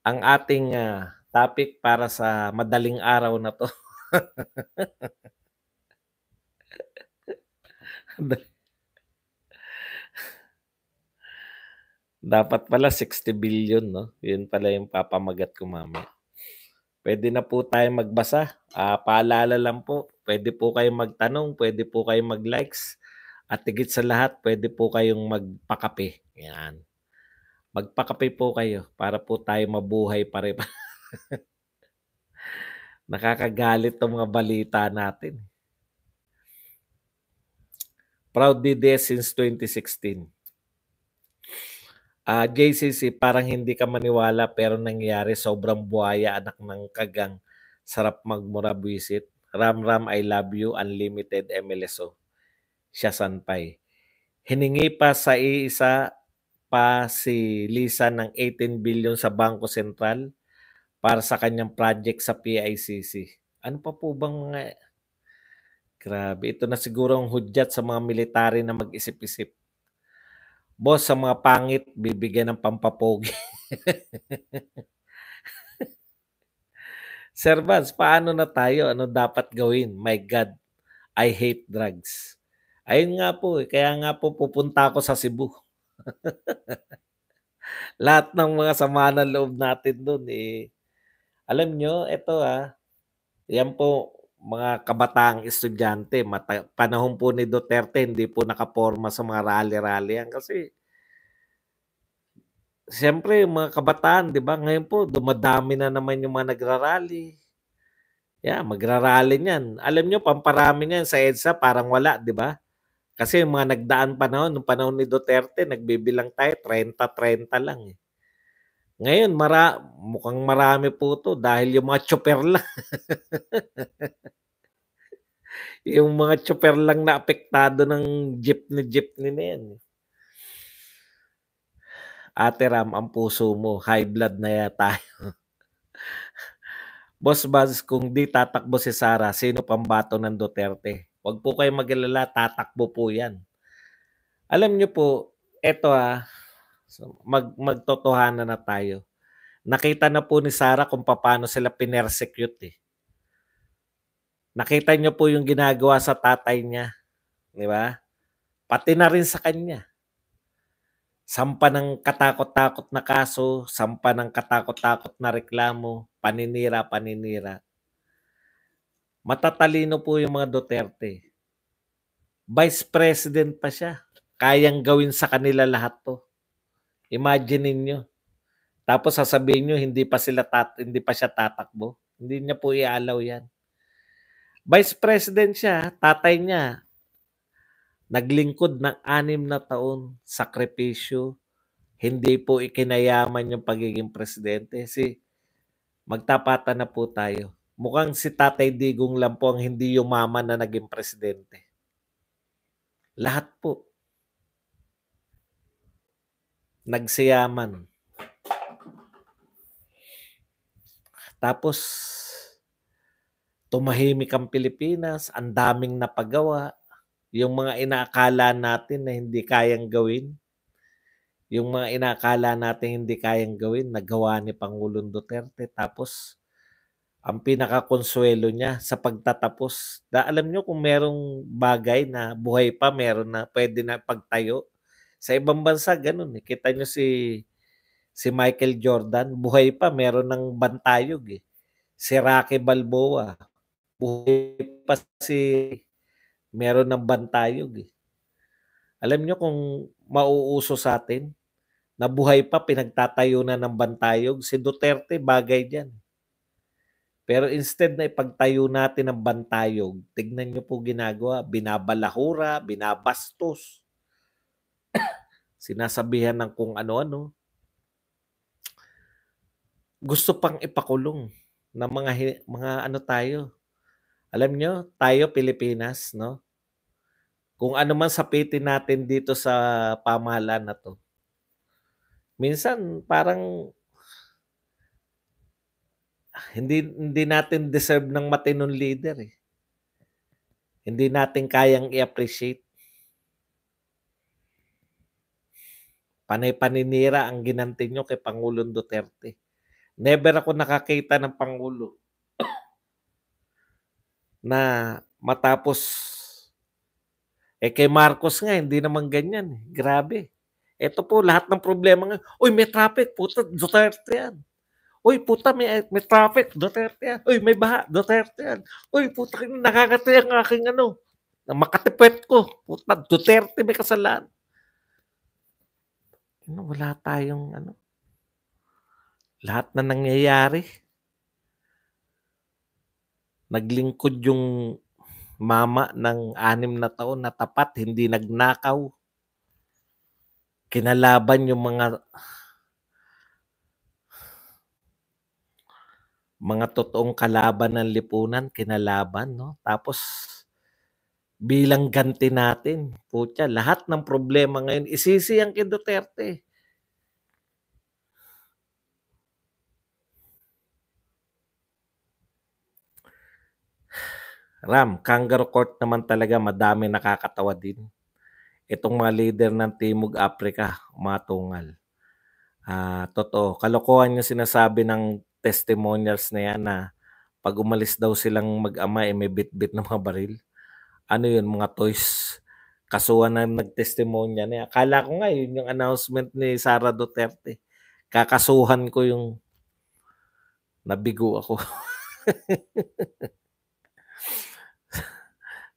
ang ating, topic para sa madaling araw na 'to. Dapat pala 60 billion 'no, 'yun pala yung papamagat ko mamaya. Puwede na po tayong magbasa, paalala lang po, puwede po kayong magtanong, puwede po kayong mag-likes, at higit sa lahat puwede po kayong magpakape, 'yan. Magpakape po kayo para po tayo mabuhay pare-pa nakakagalit 'tong mga balita natin. Proud DDS since 2016. JCC, parang hindi ka maniwala pero nangyari, sobrang buhaya anak ng kagang, sarap magmura buwisit. Ram I love you, unlimited MLSO. Siya Sanpay. Hiningi pa sa iisa pa si Lisa ng 18 billion sa Bangko Sentral para sa kanyang project sa PICC. Ano pa po bang mga... Grabe, ito na siguro ang hudyat sa mga military na mag-isip-isip. Boss, sa mga pangit, bibigyan ng pampapogi. Sir Vance, paano na tayo? Ano dapat gawin? My God, I hate drugs. Ayun nga po, kaya nga po pupunta ako sa Cebu. Lahat ng mga sama ng loob natin doon, alam nyo, ito yan po, mga kabataang estudyante, panahon po ni Duterte, hindi po nakaporma sa mga rally-rally yan. Kasi, siyempre, yung mga kabataan, di ba, ngayon po, dumadami na naman yung mga nagrarally. Yeah, magrarally niyan. Alam niyo pamparami niyan sa EDSA parang wala, 'di ba? Kasi yung mga nagdaan panahon, nung panahon ni Duterte, nagbibilang tayo 30-30 lang eh. Ngayon mukhang marami po 'to dahil yung mga tsoper lang, yung mga tsoper lang na apektado ng jeepney na 'yan. Ate Ram, ang puso mo, high blood na yata. Boss Buzz, kung di tatakbo si Sara, sino pambato ng Duterte? Huwag po kayong mag-alala, tatakbo po 'yan. Alam niyo po, eto so magtotohanan na tayo. Nakita na po ni Sara kung paano sila pinersecute eh. Nakita niyo po yung ginagawa sa tatay niya, 'di ba? Pati na rin sa kanya. Sampa ng katakot-takot na kaso, sampa ng katakot-takot na reklamo, paninira. Matatalino po yung mga Duterte. Vice President pa siya. Kayang gawin sa kanila lahat 'to. Imagine ninyo. Tapos sasabihin niyo hindi pa siya tatakbo. Hindi niya po i-allow 'yan. Vice President siya, tatay niya naglingkod ng 6 na taon, sakripisyo, hindi po ikinayaman yung pagiging presidente. Magtapatan na po tayo. Mukhang si Tatay Digong lang po ang hindi yumaman na naging presidente. Lahat po nagsiyaman. Tapos tumahimik ang Pilipinas, ang daming napagawa. Yung mga inaakala natin na hindi kayang gawin, yung mga inaakala natin hindi kayang gawin, nagawa ni Pangulong Duterte. Tapos, ang pinakakonsuelo niya sa pagtatapos, alam niyo kung merong bagay na buhay pa, meron na pwede na pagtayo. Sa ibang bansa, ganun eh. Kita niyo si Michael Jordan, buhay pa, meron ng bantayog eh. Si Rocky Balboa, buhay pa meron ng bantayog eh. Alam niyo kung mauuso sa atin, na buhay pa pinagtatayo na ng bantayog, si Duterte bagay diyan. Pero instead na ipagtayo natin ng bantayog, tignan niyo po ginagawa, binabalahura, binabastos, sinasabihan ng kung ano-ano. Gusto pang ipakulong ng mga ano tayo. Alam niyo, tayo Pilipinas, no? Kung ano man sapitin natin dito sa pamahalaan na 'to. Minsan parang hindi natin deserve ng matinong leader eh. Hindi natin kayang i-appreciate. Panay paninira ang ginanti nyo kay Pangulong Duterte. Never ako nakakita ng pangulo na matapos kay Marcos nga hindi naman ganyan, eh, grabe. Eto po lahat ng problema nga, "Uy, may traffic, puta Duterte yan. Uy, puta may traffic, Duterte yan. Uy, may baha, Duterte yan. Uy, putang ina nakakatuwa ang aking ano, na Makati Puerto, puta Duterte may kasalanan." Ano, wala tayong ano, lahat na nangyayari, naglingkod yung mama ng 6 na taon na tapat, hindi nagnakaw. Kinalaban yung mga totoong kalaban ng lipunan, kinalaban 'no. Tapos bilang ganti natin, putya lahat ng problema ngayon isisi yan kay Duterte. Kangaroo Court naman talaga madami nakakatawa din. Itong mga leader ng Timog Africa, umatungal. Totoo, kalokohan yung sinasabi ng testimonials na yan na 'pag umalis daw silang mag-ama, may bitbit na mga baril. Ano yun, mga toys. Kasuhan ng nagtestimonya na yan. Akala ko nga yun yung announcement ni Sara Duterte. Kakasuhan ko yung nabigo ako.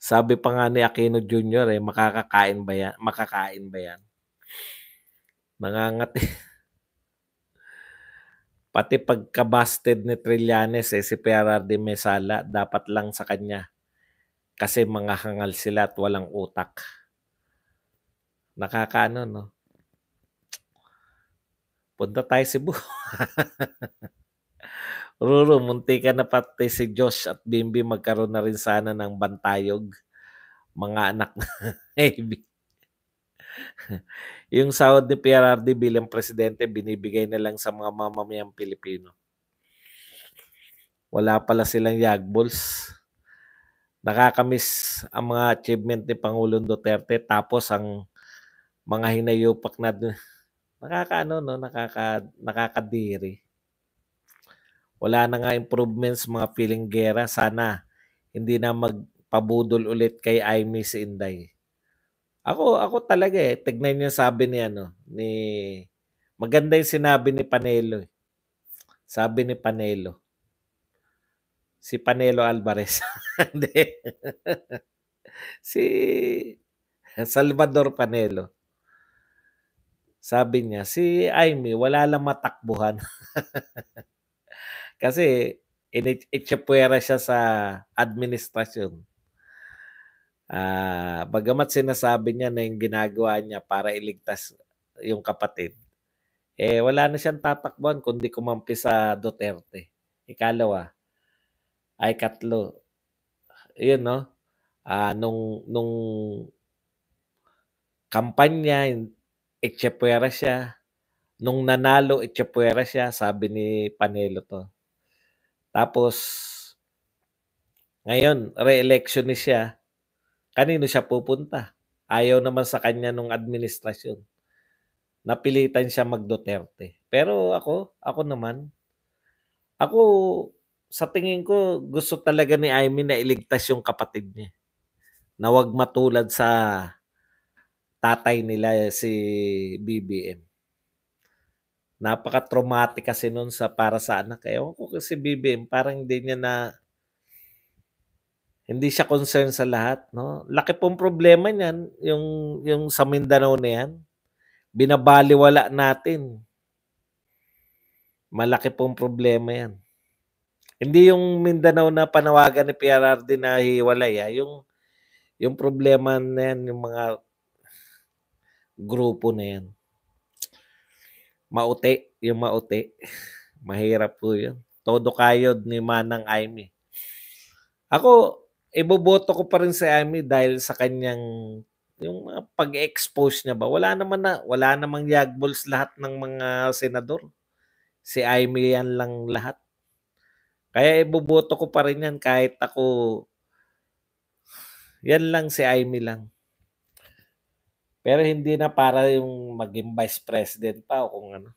Sabi pa nga ni Aquino Jr. Makakain ba yan? Nangangati. Pati pagka-busted ni Trillanes, si PRRD may sala, dapat lang sa kanya. Kasi mga hangal sila at walang utak. Nakakaano, no? Punta tayo Cebu. Ruro, muntikan na pati si Josh at Bimby magkaroon na rin sana ng bantayog. Mga anak na Heavy. Yung sahod ni PRRD bilang presidente, binibigay na lang sa mga mamamayang Pilipino. Wala pala silang yagbols. Nakakamiss ang mga achievement ni Pangulong Duterte tapos ang mga hinayupak na nakakaano no, nakakadiri. Wala na nga improvements mga feeling gera, sana hindi na magpabudol ulit kay Aimee si Inday. Ako talaga tignan niyo sabi ni maganda yung sinabi ni Panelo. Sabi ni Panelo. Si Panelo Alvarez. Hindi. Si Salvador Panelo. Sabi niya, si Aimee wala lang matakbuhan. Kasi itsyapwera siya sa administrasyon. Bagamat sinasabi niya na yung ginagawa niya para iligtas yung kapatid, wala na siyang tatakbuhan kundi kumampi sa Duterte. Ikatlo, yun no, nung kampanya, itsyapwera siya. Nung nanalo, itsyapwera siya, sabi ni Panelo to. Tapos, ngayon, re-election ni siya. Kanino siya pupunta? Ayaw naman sa kanya nung administrasyon. Napilitan siya mag-Duterte. Pero ako naman, ako sa tingin ko gusto talaga ni Aimee na iligtas yung kapatid niya. Na wag matulad sa tatay nila si BBM. Napaka-traumatic kasi nun para sa anak. Ewan ko kasi BBM parang hindi siya concerned sa lahat, no? Laki pong problema niyan, yung sa Mindanao na yan. Binabalewala natin. Malaki pong problema yan. Hindi yung Mindanao na panawagan ni PRRD na hiwalay, yung problema na yan, yung mga grupo na yan. Yung mauti. Mahirap po yun. Todo kayod ni Manang Aimee. Ako, iboboto ko pa rin si Aimee dahil sa kanyang yung mga pag-expose niya ba. Wala namang yagbols lahat ng mga senador. Si Aimee yan lang lahat. Kaya iboboto ko pa rin yan kahit ako, yan lang si Aimee lang. Pero hindi na para yung maging vice president pa o kung ano.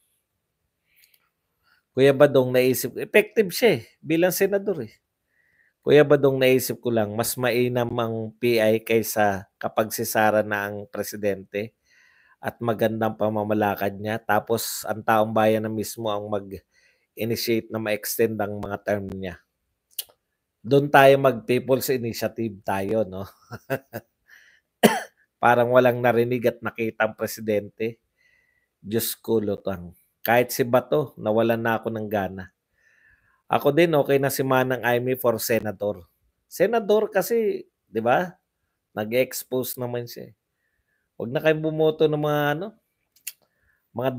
Kuya Badong, naisip effective siya, bilang senador, eh. Kuya Badong, naisip ko lang mas mainam ang PI kaysa kapag si Sara na ang presidente at magandang pamamalakad niya tapos ang taong bayan na mismo ang mag-initiate na ma-extend ang mga term niya. Doon tayo mag-people's initiative tayo, no? Parang walang narinig at nakita ang presidente. Diyos ko, lutang. Kahit si Bato, nawalan na ako ng gana. Ako din, okay na si Manang Aimee for senador. Senador kasi, di ba? Nag-expose naman siya. Huwag na kayong bumoto ng mga mga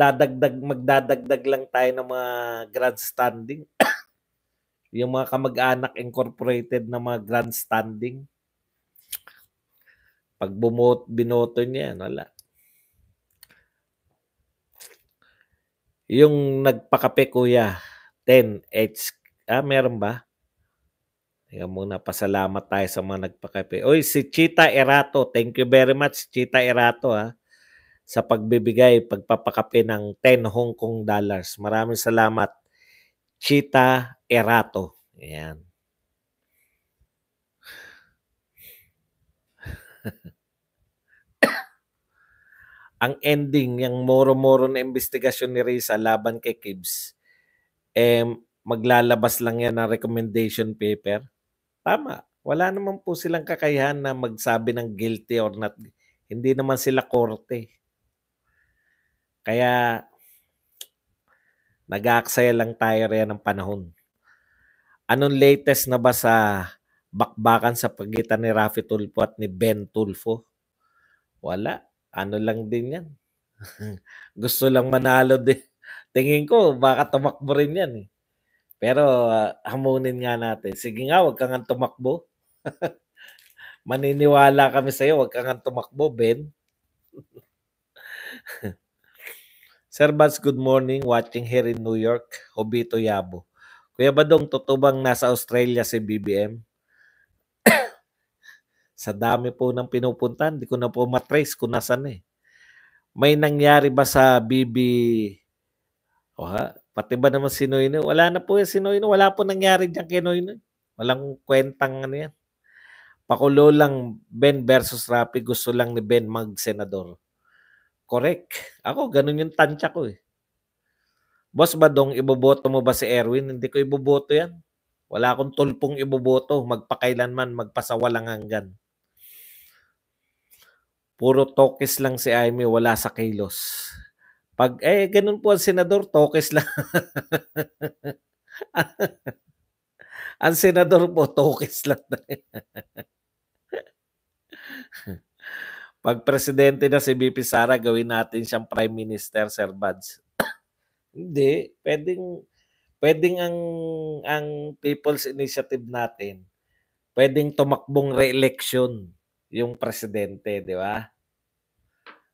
magdadagdag lang tayo ng mga grandstanding. Yung mga kamag-anak incorporated na mga grandstanding. Pag binoto niya, wala. Yung nagpakape, kuya, 10H. Meron ba? Teka muna, pasalamat tayo sa mga nagpakape. Oy, si Chita Erato. Thank you very much, Chita Erato, sa pagbibigay, pagpapakape ng 10 Hong Kong dollars. Maraming salamat, Chita Erato. Ayan. Ang ending, yung moro-moro na investigasyon ni Risa laban kay Kibbs, maglalabas lang yan ng recommendation paper. Tama. Wala naman po silang kakayahan na magsabi ng guilty or not. Hindi naman sila korte. Kaya nag-aaksaya lang tayo riyan ng panahon. Anong latest na ba sa bakbakan sa pagitan ni Raffy Tulfo at ni Ben Tulfo? Wala. Ano lang din yan. Gusto lang manalo din. Tingin ko, baka tumakbo rin yan. Pero hamunin nga natin. Sige nga, wag kang tumakbo. Maniniwala kami sa'yo, wag kang tumakbo, Ben. Sir Bats, good morning. Watching here in New York, Hobito Yabo. Kuya Badong, totoo bang nasa Australia si BBM? Sa dami po ng pinupuntan, di ko na po matrace kung nasan eh. May nangyari ba sa BB? Pati ba naman si Noynoy? Wala na po yung si Noynoy. Wala po nangyari dyan kay Noynoy. Walang kwentang ano yan. Pakulo lang Ben versus Rapi. Gusto lang ni Ben mag-senador. Correct. Ako, ganun yung tansya ko eh. Boss Badong, iboboto mo ba si Erwin? Hindi ko iboboto yan. Wala akong tulpong iboboto. Magpakailanman, magpasawalang hanggan. Puro tokis lang si Aimee, wala sa kilos. Pag, ganun po ang senador, tokis lang. Ang senador po, tokis lang. Pag presidente na si BP Sara, gawin natin siyang prime minister, Sir Buds. Hindi, pwedeng ang People's Initiative natin, pwedeng tumakbong re-election yung presidente, di ba?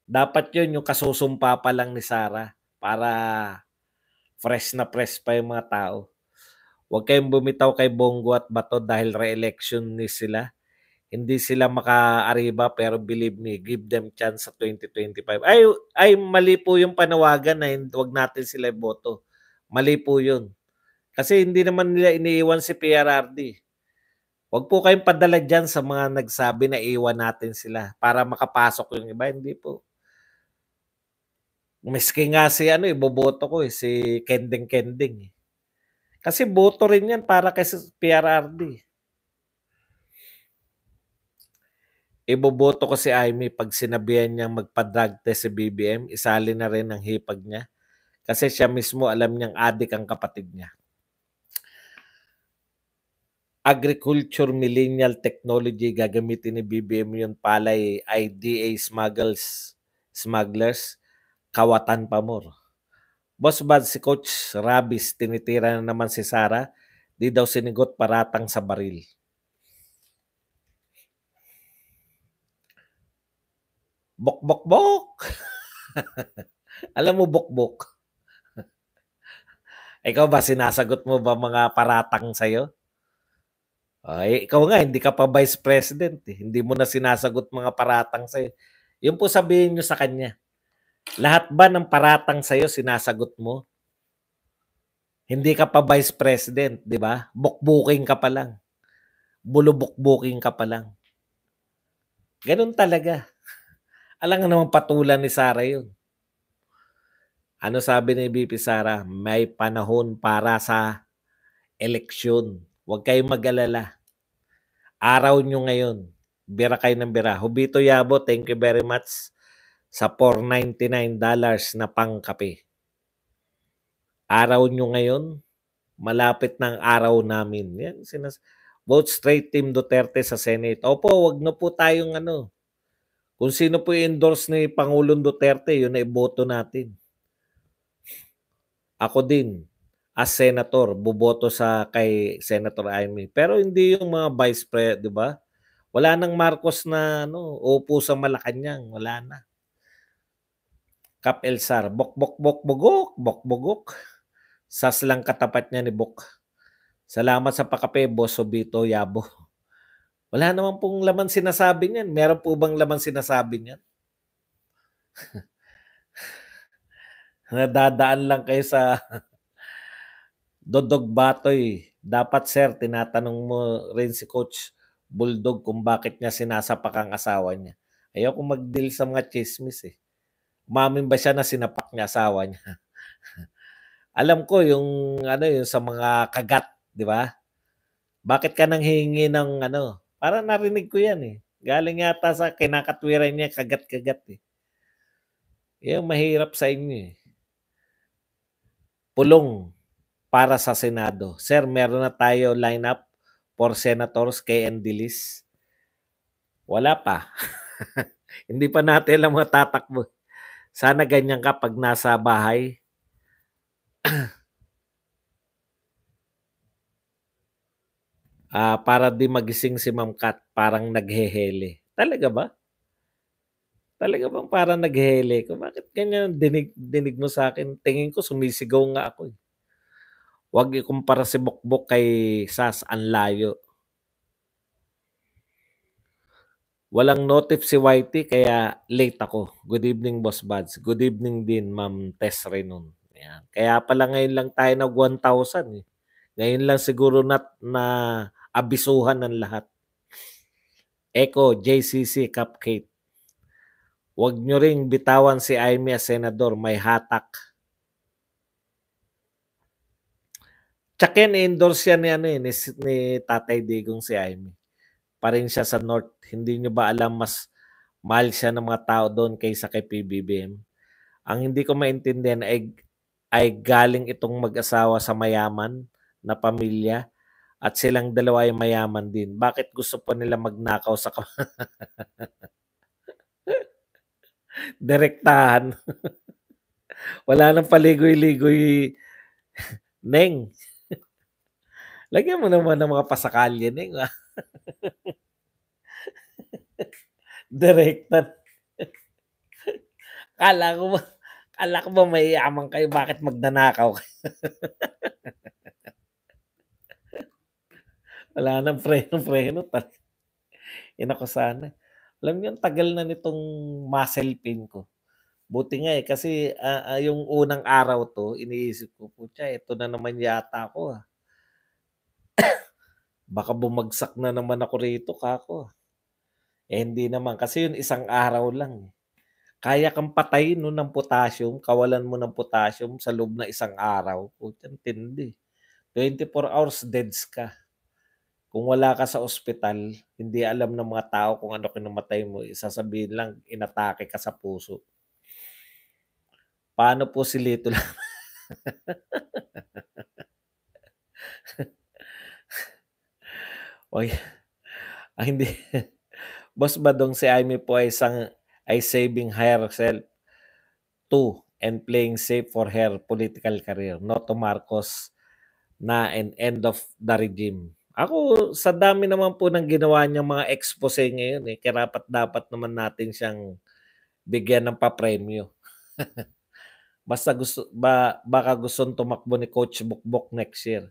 Dapat yun yung kasusumpa pa lang ni Sara para fresh na fresh pa yung mga tao. Huwag kayong bumitaw kay Bongo at Bato dahil re-election ni sila. Hindi sila maka-ariba pero believe me, give them chance sa 2025. Ay mali po yung panawagan na huwag natin sila iboto. Mali po yun. Kasi hindi naman nila iniiwan si PRRD. Huwag po kayong padala dyan sa mga nagsabi na iwan natin sila para makapasok yung iba. Hindi po. Miski nga si iboboto ko si Kending. Kasi boto rin yan para kay PRRD. Iboboto ko si Aimee pag sinabihan niyang magpa-drug test si BBM, isali na rin ang hipag niya. Kasi siya mismo alam niyang adik ang kapatid niya. Agriculture Millennial Technology, gagamitin ni BBM yung palay IDA smugglers, kawatan pa more. Boss Bad, si Coach Rabis, tinitira na naman si Sara, di daw sinigot paratang sa baril. Bok. Alam mo, bok. Ikaw ba, sinasagot mo ba mga paratang sa'yo? Ay, ikaw nga, hindi ka pa vice president. Hindi mo na sinasagot mga paratang sa'yo. Yun po sabihin nyo sa kanya. Lahat ba ng paratang sa'yo sinasagot mo? Hindi ka pa vice president, 'di ba? Bukbuking ka pa lang. Bulubukbuking ka pa lang. Gano'n talaga. Alangan namang patulan ni Sara 'yun. Ano sabi ni VP Sara? May panahon para sa eleksyon. Huwag kayong mag-alala. Araw nyo ngayon. Bira kayo ng bira. Hubito Yabo, thank you very much sa $499 na pangkape. Araw nyo ngayon, malapit ng araw namin. Yan, vote straight Team Duterte sa Senate. Opo, wag na po tayong ano. Kung sino po i-endorse ni Pangulong Duterte, yun na iboto natin. Ako din, as senator, boboto sa kay Senator Amy. Pero hindi yung mga vice president, di ba? Wala nang Marcos na upo sa Malacanang, wala na. Kap Elsar, bok. Sas lang katapat niya ni Bok. Salamat sa pakape, Boss Obito Yabo. Wala naman pong laman sinasabi niyan. Meron po bang laman sinasabi niyan? Nadadaan lang kayo sa Dodog Batoy. Dapat sir, tinatanong mo rin si Coach Bulldog kung bakit niya sinasapak ang asawa niya. Ayoko mag-deal sa mga chismis eh. Umamin ba siya na sinapak niya asawa niya? Alam ko yung yung sa mga kagat, di ba? Bakit ka nang hihingi ng para narinig ko yan eh. Galing yata sa kinakatwiran niya kagat-kagat eh. Yung mahirap sa inyo eh. Pulong para sa Senado. Sir, meron na tayo lineup for senators kay Endilis. Wala pa. Hindi pa natin alam mga tatakbo. Sana ganyan ka pag nasa bahay. Para di magising si Ma'am Kat, parang naghehele. Talaga ba? Talaga bang parang naghehele ko? Bakit ganyan dinig mo sa akin? Tingin ko sumisigaw nga ako eh. Huwag ikumpara si Bokbok kay Sas, ang layo. Walang notif si Whitey kaya late ako. Good evening, Boss Buds. Good evening din, Ma'am Tess Renon. Ayan. Kaya pala ngayon lang tayo nag 1,000 eh. Ngayon lang siguro na abisuhan ng lahat. Echo, JCC, Cupcake. Huwag nyo ring bitawan si Amy as senador. May hatak. Tsakin, endorse yan ni Tatay Digong si Amy. Pa rin siya sa North. Hindi nyo ba alam mas mahal siya ng mga tao doon kaysa kay PBBM? Ang hindi ko maintindihan ay galing itong mag-asawa sa mayaman na pamilya at silang dalawa ay mayaman din. Bakit gusto pa nila magnakaw sa direktahan? Wala nang paligoy-ligoy, Neng. Lagyan mo naman ng mga pasakalya, Neng. Direkta. Kala ko ba may yaman kayo, bakit magnanakaw kayo? Wala nang preno. Inako sana. Alam niyo, tagal na nitong muscle pain ko. Buti nga kasi yung unang araw to, iniisip ko, putya, ito na naman yata ako. Baka bumagsak na naman ako rito, kako. Hindi naman, kasi yun isang araw lang. Kaya kang patayin ng potassium, kawalan mo ng potassium sa loob na isang araw. Putya, tindi. 24 hours deads ka. Kung wala ka sa ospital, hindi alam ng mga tao kung ano kinamatay mo. Sasabihin lang, inatake ka sa puso. Paano po si Lito lang? Oy, hindi. Boss Badong, si Amy po ay saving herself too and playing safe for her political career. Not to Marcos na an end of the regime. Ako, sa dami naman po ng ginawa niyang mga expose ngayon, karapat-dapat naman natin siyang bigyan ng papremyo. Basta baka gustong tumakbo ni Coach Bukbok next year.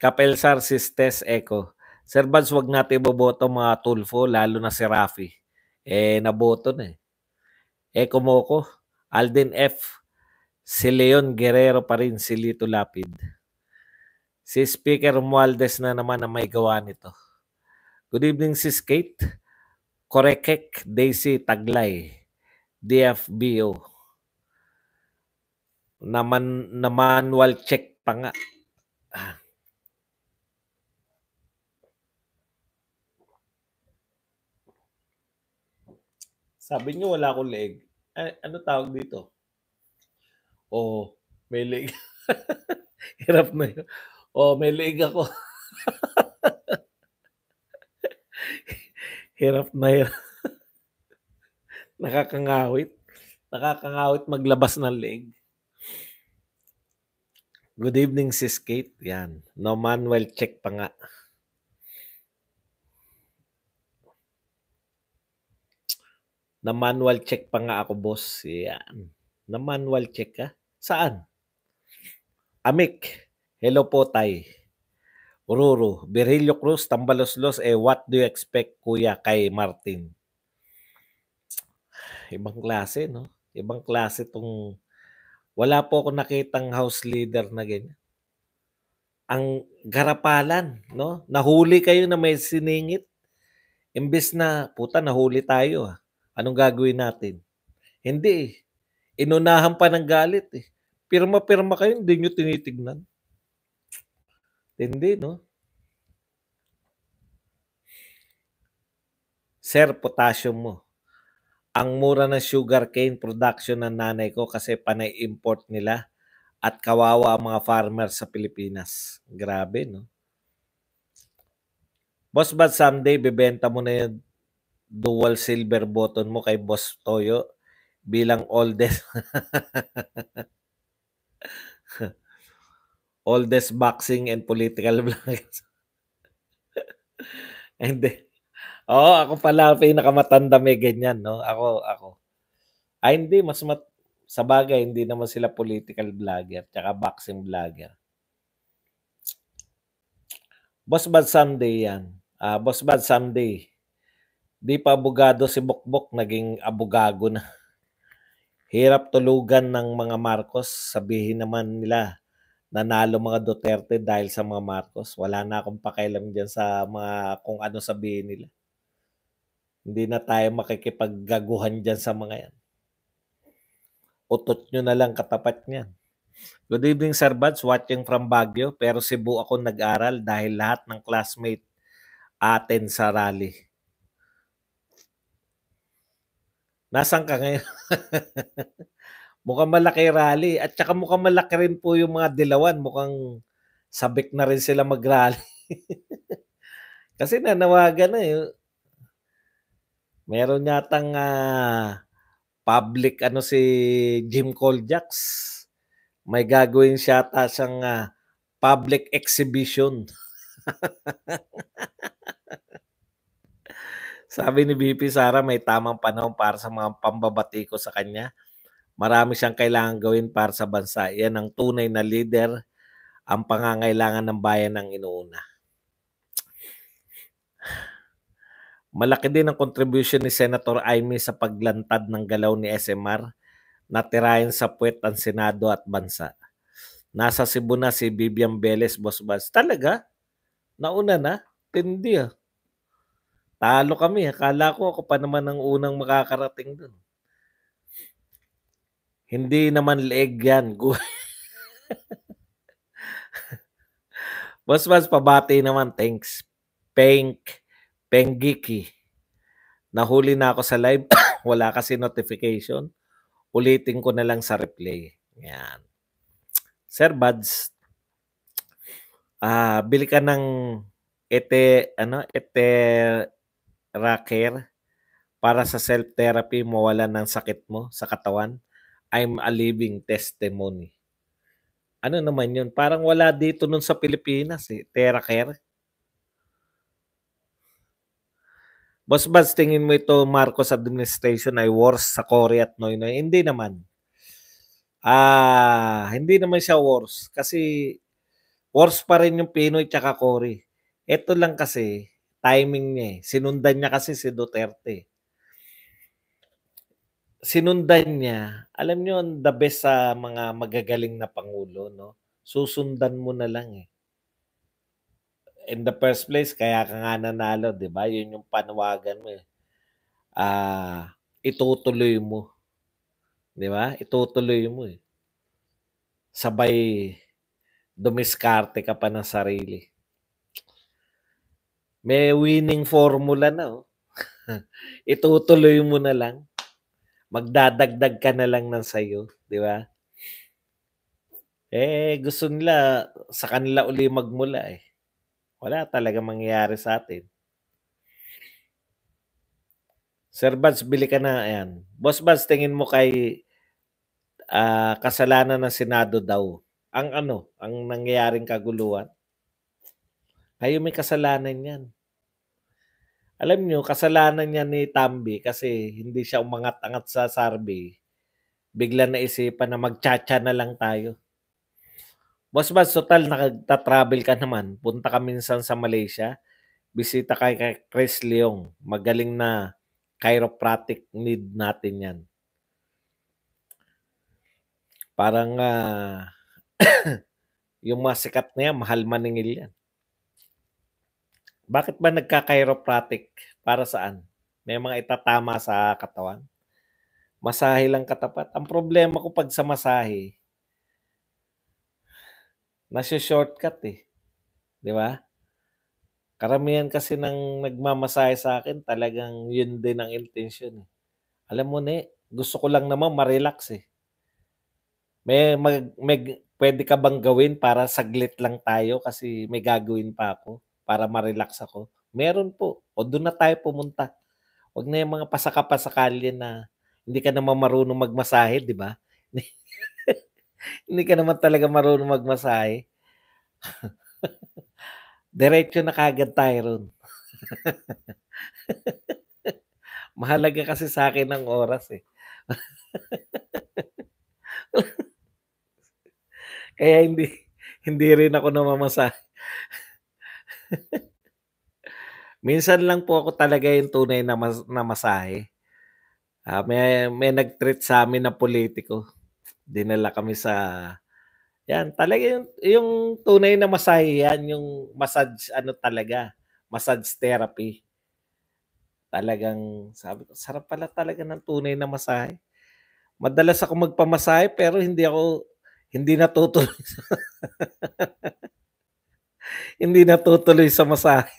Kapelsar Sistes Eco. Sir Bads, wag natin iboboto mga Tulfo, lalo na si Rafi. Naboto na eh. Eko Moco, Alden F. Si Leon Guerrero pa rin, si Lito Lapid. Si Speaker Romualdez na naman ang may gawa nito. Good evening, Sis Kate. Korekek Daisy Taglay, DFBO. Na manual check pa nga. Sabi niyo wala akong leeg. Ano tawag dito? Oo, may leeg. Hirap na yun. Oo, may leeg ako. Hirap na hirap. Nakakangawit. Nakakangawit maglabas ng leeg. Good evening, Sis Kate. Yan. No manual check pa nga. Na manual check pa nga ako, boss. Yan. Na manual check ka? Saan? Amik. Hello po, Tay. Ururu. Virilio Cruz, Tambaloslos. What do you expect, Kuya, kay Martin? Ibang klase, no? Ibang klase tong... Wala po ako nakitang house leader na ganyan. Ang garapalan, no? Nahuli kayo na may siningit. Imbes na, puta, nahuli tayo. Anong gagawin natin? Hindi eh. Inunahan pa ng galit eh. Pirma-pirma kayo, hindi nyo tinitignan. Hindi, no? Sir, potassium mo. Ang mura ng sugarcane production ng nanay ko kasi panay import nila at kawawa ang mga farmer sa Pilipinas. Grabe, no? Boss, but someday bebenta mo na yung dual silver button mo kay Boss Toyo bilang oldest oldest boxing and political vloggers. Hindi. Oo, ako pala pinakamatanda may ganyan, no? Ako. Ay, hindi. Sa bagay, hindi naman sila political vlogger tsaka boxing vlogger. Boss Bad someday yan. Boss Bad someday. Di pa abogado si Bokbok, naging abogago na. Hirap tulugan ng mga Marcos. Sabihin naman nila, nanalo mga Duterte dahil sa mga Marcos. Wala na akong pakialam dyan sa mga kung ano sabihin nila. Hindi na tayo makikipaggaguhan dyan sa mga yan. Utot nyo na lang katapat niyan. Good evening, Sir Buds. Watching from Baguio. Pero Cebu ako nag-aral dahil lahat ng classmate atin sa rally. Nasaan ka ngayon? Mukhang malaki rally. At saka mukhang malaki rin po yung mga dilawan. Mukhang sabik na rin sila mag-rally. Kasi nanawagan na eh. Meron yatang public si Jim Coljax. May gagawin siya ata siyang public exhibition. Sabi ni VP Sara, may tamang panahon para sa mga pambabati ko sa kanya. Marami siyang kailangan gawin para sa bansa. Yan ang tunay na leader, ang pangangailangan ng bayan ang inuuna. Malaki din ang contribution ni Senator Amy sa paglantad ng galaw ni SMR na tirahin sa puwet ang Senado at bansa. Nasa Cebu na si Vivian Velez, Boss Bas. Talaga? Nauna na? Tindi ah. Talo kami. Akala ko ako pa naman ang unang makakarating dun. Hindi naman leeg yan. Boss Bas, pabati naman. Thanks. Pengiki. Nahuli na ako sa live. Wala kasi notification. Ulitin ko na lang sa replay. Yan. Sir Buds, bili ka ng Eteraker para sa self-therapy, mawala ng sakit mo sa katawan. I'm a living testimony. Ano naman yun? Parang wala dito nun sa Pilipinas eh. Eteraker. Boss Buds, tingin mo ito Marcos administration ay worse sa Cory at Noynoy? Hindi naman. Hindi naman siya worse. Kasi worse pa rin yung Pinoy tsaka Cory. Ito lang kasi, timing niya eh. Sinundan niya kasi si Duterte. sinundan niya. Alam niyo the best sa mga magagaling na pangulo 'no, susundan mo na lang, eh. In the first place kaya ka nga nanalo 'di ba, 'yun yung panawagan mo, eh. Itutuloy mo, 'di ba? Itutuloy mo, eh. Sabay dumiskarte ka pa ng sarili. May winning formula na, oh. Itutuloy mo na lang. Magdadagdag ka na lang ng sayo, 'di ba? Gusto nila sa kanila uli magmula, eh. Wala talagang mangyayari sa atin. Sir Buds, bili ka na, ayan. Boss Buds, tingin mo kay kasalanan ng Senado daw ang ang nangyayaring kaguluhan? Kayo may kasalanan 'yan. Alam niyo kasalanan niyan ni Tamby kasi hindi siya umangat-angat sa survey. Biglang naisipan na mag-tsa-tsa na lang tayo. Boss Buds, total nagta-travel ka naman, punta ka minsan sa Malaysia, bisita kay Chris Leong, magaling na chiropractic need natin 'yan. Parang, yung mga sikat na 'yan mahal maningil 'yan. Bakit ba nagka-chiropractic? Para saan? May mga itatama sa katawan? Masahe lang katapat. Ang problema ko 'pag sa masahe, naso-shortcut, eh, 'di ba? Karamihan kasi ng nagmamasahe sa'kin talagang yun din ang intensyon, eh. Alam mo gusto ko lang naman ma-relax, eh. May puwede ka bang gawin para saglit lang tayo kasi may gagawin pa ako para ma-relax ako? Meron po, o dun na tayo pumunta. Wag na yung mga pasaka-pasakali na hindi ka naman marunong magmasahe, 'di ba? Hindi ka naman talaga marunong magmasahe. Diretso na kaagad tayo ro'n. Mahalaga kasi sa'kin ang oras, eh. Kaya hindi rin ako namamasahe. Minsan lang po ako talaga yung tunay na masahe. May nag-treat sa'min na pulitiko. Dinala kami sa 'yan talaga yung tunay na masahe 'yan, yung massage talaga, massage therapy. Talagang sabi ko, sarap pala talaga ng tunay na masahe. Madalas ako magpamasahe pero hindi natutuloy hindi natutuloy sa masahe.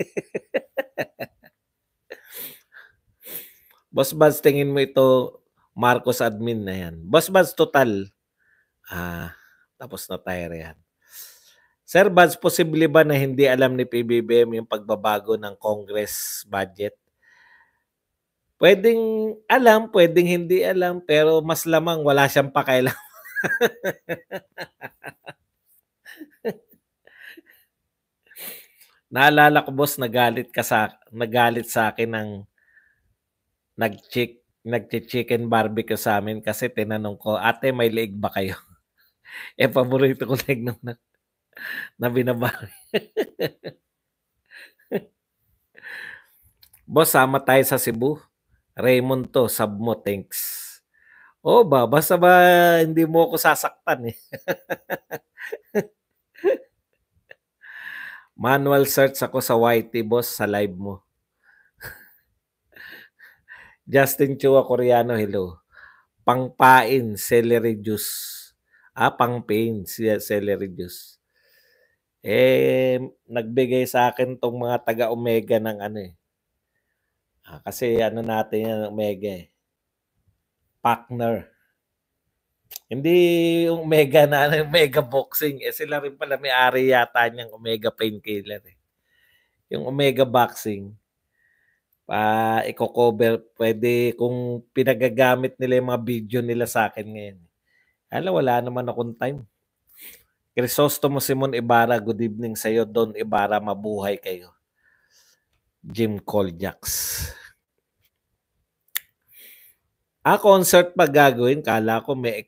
Boss Buds, tingin mo ito Marcos admin na 'yan. Boss Buds, total, tapos na tayo riyan. Sir Buds, posible ba na hindi alam ni PBBM yung pagbabago ng Congress budget? Puwedeng alam, puwedeng hindi alam, pero mas lamang wala siyang pakialam. Naalala ko boss nagalit sa'kin ng nagchi-chicken barbecue sa'min kasi tinanong ko, "Ate may leeg ba kayo?" Paborito ko leeg na binabari. Boss, sama tayo sa Cebu. Raymond 'to, sub mo, thanks. Oo ba, basta ba hindi mo ako sasaktan, eh. Manual search ako sa YT boss sa live mo. Justin Chua Coreano, hello. Pangpain, celery juice. Pangpain, celery juice. Nagbigay sa akin 'tong mga taga-Omega ng kasi natin yan Omega, eh. Partner. Hindi yung Omega na Omega Boxing, sila rin pala may-ari yata niyang Omega Painkiller, eh. Yung Omega Boxing, iko-cover puwede kung pinagagamit nila yung mga video nila sa'kin ngayon. Wala naman akong time. Crisostomo Simon Ibarra, good evening sa'yo. Don Ibarra, mabuhay kayo. Jim Coljax. Concert pa gagawin? Kala ko may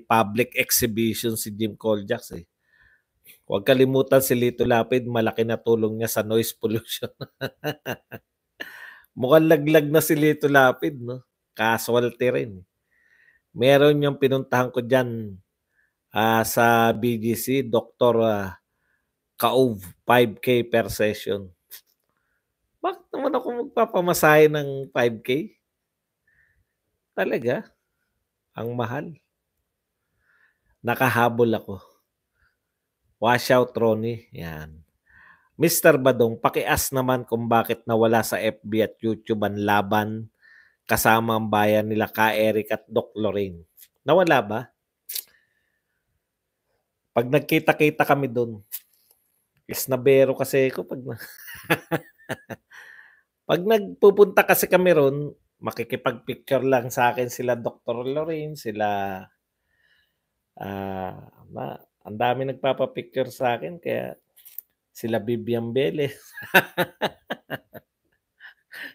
public exhibition si Jim Coljax, eh. Huwag kalimutan si Lito Lapid, malaki na tulong niya sa noise pollution. Mukhang laglag na si Lito Lapid, no? Casualty rin. Meron yung pinuntahan ko diyan, sa BGC, Doktor Kaov, 5K per session. Bakit naman ako magpapamasahe ng 5K? Talaga, ang mahal. Nakahabol ako. Wash out, Ronnie. Yan. Mr. Badong, pakias naman kung bakit nawala sa FB at YouTube ang laban kasama ang bayan nila Ka Eric at Doc Lorraine. Nawala ba? Pag nagkita-kita kami doon, isnabero kasi ako pag nagpupunta kasi kami ron, makikipag-picture lang sa akin sila Dr. Lorraine, sila ang dami nagpapa-picture sa akin kaya sila Vivian Velez.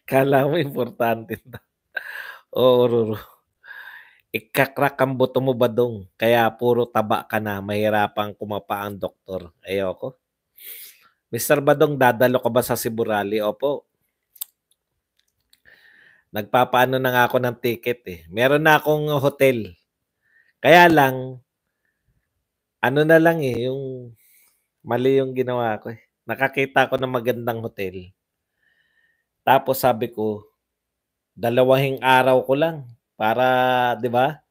Kala mo importante na. Oo, Ruru. Ikakrak ang buto mo, Badong. Kaya puro taba ka na, mahirapang kumapa ang doktor. Ayoko. Mr. Badong, dadalo ka ba sa Cebu Rally? Opo. Nagpapaano na nga ako ng ticket eh. Meron na akong hotel. Kaya lang, ano na lang eh, yung mali yung ginawa ko eh. Nakakita ako ng magandang hotel. Tapos sabi ko, 2 araw ko lang para, 'di ba?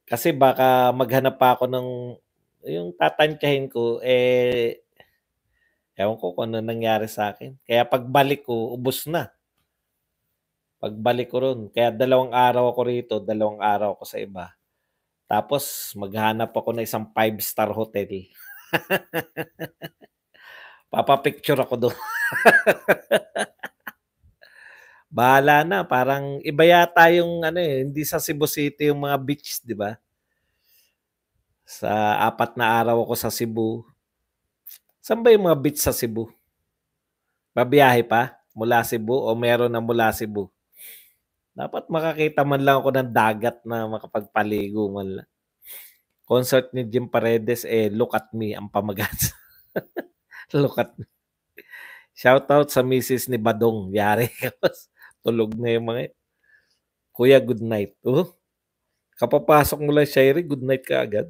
Kasi baka maghanap pa ako ng yung tatantyahin ko ewan ko kung ano nangyari sa akin. Kaya pagbalik ko, ubos na. Pagbalik ko ron, kaya 2 araw ako rito, 2 araw ako sa iba. Tapos maghanap ako ng isang 5-star hotel. Papa-picture ako doon. Bahala na, parang iba yata yung ano eh, hindi sa Cebu City yung mga beach, 'di ba? Sa 4 na araw ako sa Cebu. Saan ba yung mga beach sa Cebu? Babiyahe pa mula Cebu o meron na mula Cebu? Dapat makakita man lang ako ng dagat na makapagpaligo man lang. Concert ni Jim Paredes, Look at Me ang pamagat. Look at me. Shoutout sa misis ni Badong. Yari ka. Tulog na yung mga Kuya, good night. Kapapasok mo lang, Shairi, good night ka agad.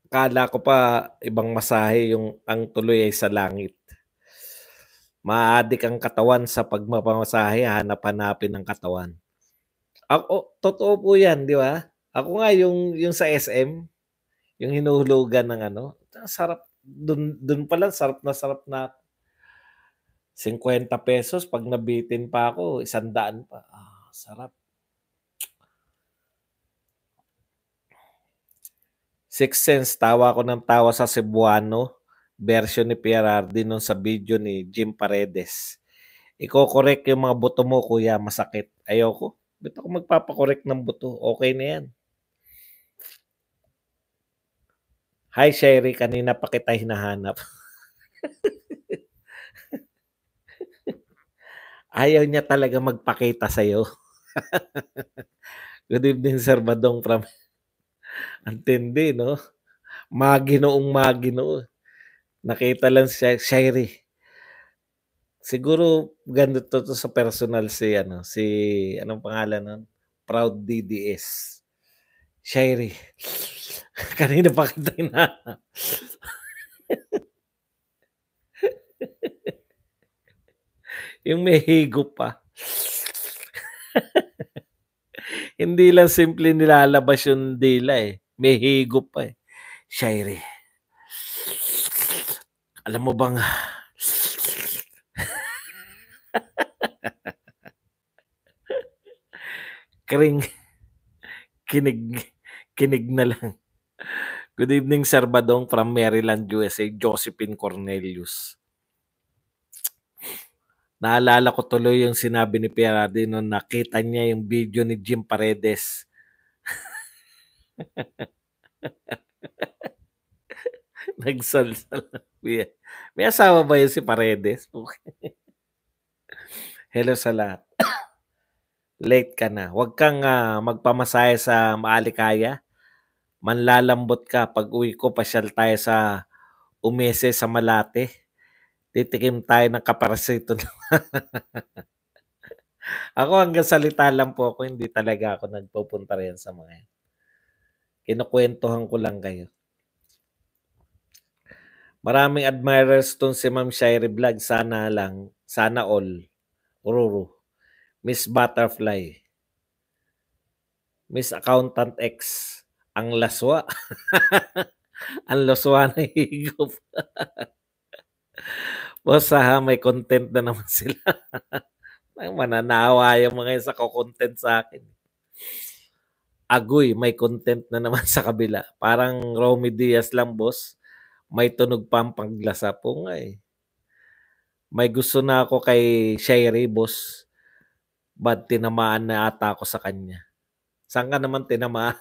Kala ko pa ibang masahe yung ang tuloy ay sa langit. Maadik ang katawan sa pagmamasahe, hanap-hanapin ang katawan. Ako, totoo po yan, di ba? Ako nga yung sa SM, yung hinuhulugan ng ano, sarap, dun pala, sarap na 50 pesos, pag nabitin pa ako, 100 pa. Sarap. Sixth Sense, tawa ko ng tawa sa Cebuano version ni Pierardi nung sa video ni Jim Paredes. Iko-correct yung mga buto mo, kuya, masakit. Ayoko. Ba't ako magpapakorek ng buto? Okay na yan. Hi, Sherry. Kanina pa kita hinahanap. Ayaw niya talaga magpakita sa'yo. Good evening, Sir Badong from Antindi, no? Maginoong. Nakita lang siya, Sherry. Siguro ganito to sa personal si anong pangalan nun? Proud DDS. Sherry. Kanina pa kita hinahanap. Yung may higop pa. Hindi lang simple nilalabas yung dila eh. May higop pa eh. Sherry. Alam mo bang kring kinig na lang. Good evening, Sir Badong from Maryland, USA. Josephine Cornelius. Naalala ko tuloy yung sinabi ni Pierardi nung nakita niya yung video ni Jim Paredes. Nagsalsal. May asawa ba yun si Paredes? Hello sa lahat. Late ka na. Huwag kang magpamasahe sa Maalikaya. Manlalambot ka. Pag uwi ko, pasyal tayo sa Umese sa Malate. Titikim tayo ng kaparasito. Ako hanggang salita lang po ako, hindi talaga ako nagpupunta riyan sa mga 'yan. Kinukuwentuhan ko lang kayo. Maraming admirers 'tong si Ma'am Shirey Vlog, sana lang, sana all, ururu. Miss Butterfly, Miss Accountant X, ang laswa, ang laswa na higop. Boss, may content na naman sila. Mananawa yung mga 'yan sa ko-content sa'kin. Agoy, may content na naman sa kabila. Parang Romy Diaz lang, boss. May tunog pa ang paglasa po nga eh. May gusto na ako kay Shirey, boss. Bad tinamaan na ata ako sa kanya. Saan ka naman tinamaan?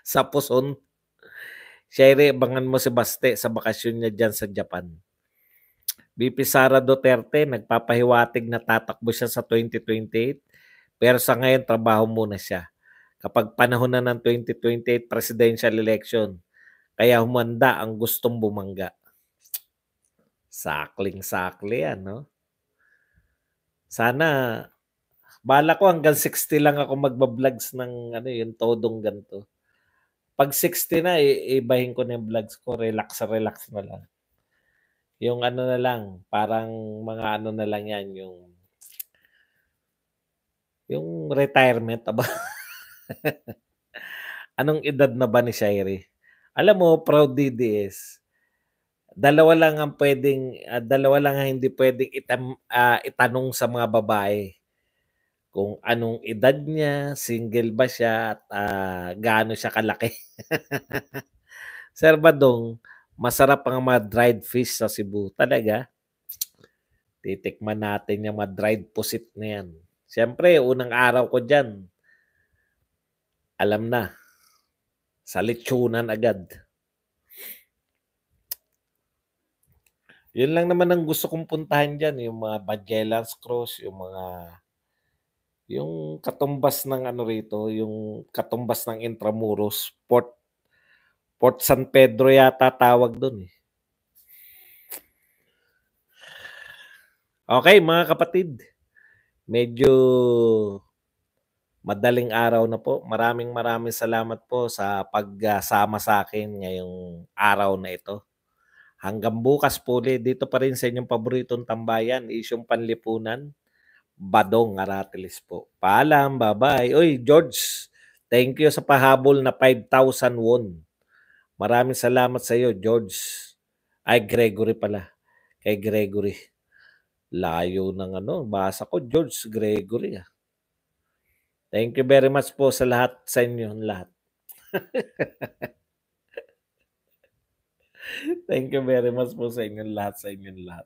Sa puson. Shirey, abangan mo si Baste sa bakasyon niya dyan sa Japan. VP Sara Duterte, nagpapahiwatig na tatakbo siya sa 2028. Pero sa ngayon, trabaho muna siya. Kapag panahon na ng 2028 presidential election, kaya humanda ang gustong bumangga. Sakling-sakli yan, no? Sana, bala ko hanggang 60 lang ako magba-vlogs ng ano, yung todong ganito. Pag 60 na, ibahin ko na yung vlogs ko, relax na lang. Yung ano na lang, parang mga ano na lang yan, yung retirement, aba. Anong edad na ba ni Shirey? Alam mo, proud DDS, dalawa lang ang hindi pwedeng itanong sa mga babae. Kung anong edad niya, single ba siya, at gaano siya kalaki. Sir Badong, masarap ang mga dried fish sa Cebu. Talaga? Titikman natin yung mga dried pusit na yan. Siyempre, unang araw ko dyan, alam na, sa lechonan agad. Yun lang naman ang gusto kong puntahan dyan, yung mga Magellan's Cross, yung katumbas ng ano rito, yung katumbas ng Intramuros, Port San Pedro yata tawag doon eh. Okay mga kapatid, medyo madaling araw na po. Maraming salamat po sa pagsama sa akin ngayong araw na ito. Hanggang bukas po ulit, dito pa rin sa inyong paboritong tambayan, Isyong Panlipunan, Badong Aratilis po. Paalam, bye-bye. Uy, George, thank you sa pahabol na 5,000 won. Maraming salamat sa iyo, George. Ay, Gregory pala. Kay Gregory. Layo ng ano, basa ko, George Gregory. Thank you very much po sa lahat, sa inyo lahat. Thank you very much po sa inyong lahat,